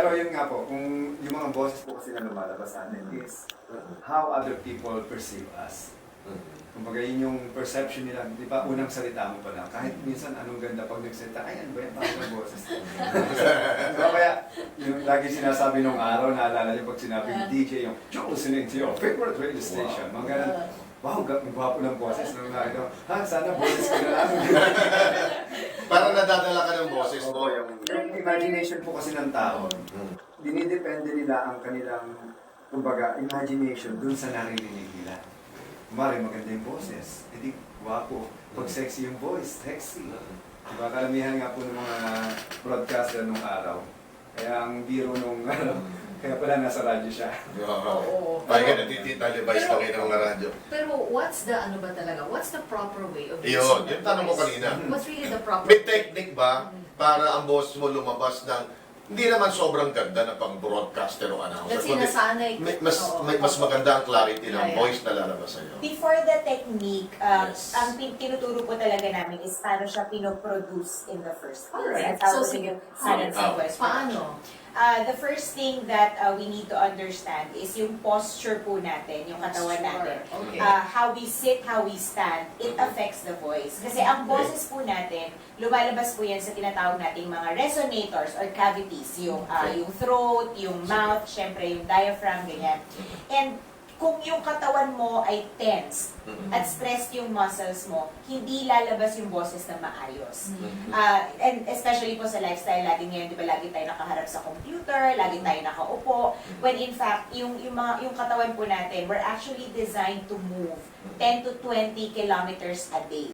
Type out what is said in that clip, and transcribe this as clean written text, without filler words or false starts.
Pero yun nga po, kung yung mga boses po kasi na lumalabas sa atin is how other people perceive us. Kumbaga yun yung perception nila, di ba, unang salita mo pa lang. Kahit minsan anong ganda pag nagsalita, ay ano ba yan, parang ang boses. Diba, kaya yung lagi sinasabi nung araw, naalala niyo pag sinabi ng DJ, yung you're listening to your favorite radio station. Mga ganun, wow, gwapo ng boses. Nung nakita, ha, sana boses ko na lang. Parang nadadala ka ng boses mo. Yung imagination po kasi ng tao, dinidepende nila ang kanilang, kumbaga, imagination dun sa naririnig nila. Kumari, maganda yung boses, edi gwapo. Pag sexy yung voice, sexy. Diba, kalamihan nga po ng mga broadcaster nung araw. Kaya ang biro nung, kaya pala nasa radyo siya. Oo. Kaya natititalibays na kayo ng mga radyo. Pero what's the, ano ba talaga, what's the proper way of Yun, using yung tanong mo voice? kanina. What's really the proper May technique ba para ang boss mo lumabas ng hindi naman sobrang ganda na pang broadcaster o announcer? Let's say nasanay. Mas maganda ang clarity ng Yeah, yeah. voice na lalabas sa'yo. Before the technique, Yes. ang tinuturo po talaga namin is paano siya pinoproduce in the first place. Alright. That's how So, we sige. silence Oh. the voice. Paano? The first thing that we need to understand is yung posture po natin, yung katawan natin. Okay. How we sit, how we stand, it affects the voice. Kasi ang boses po natin, lumalabas po yan sa tinatawag nating mga resonators or cavities. Yung throat, yung mouth, syempre yung diaphragm, ganyan. And kung yung katawan mo ay tense at stressed yung muscles mo, hindi lalabas yung boses na maayos. And especially po sa lifestyle natin ngayon, di ba, lagi tayo nakaharap sa computer, lagi tayo nakaupo, when in fact, yung katawan po natin, we're actually designed to move 10 to 20 kilometers a day.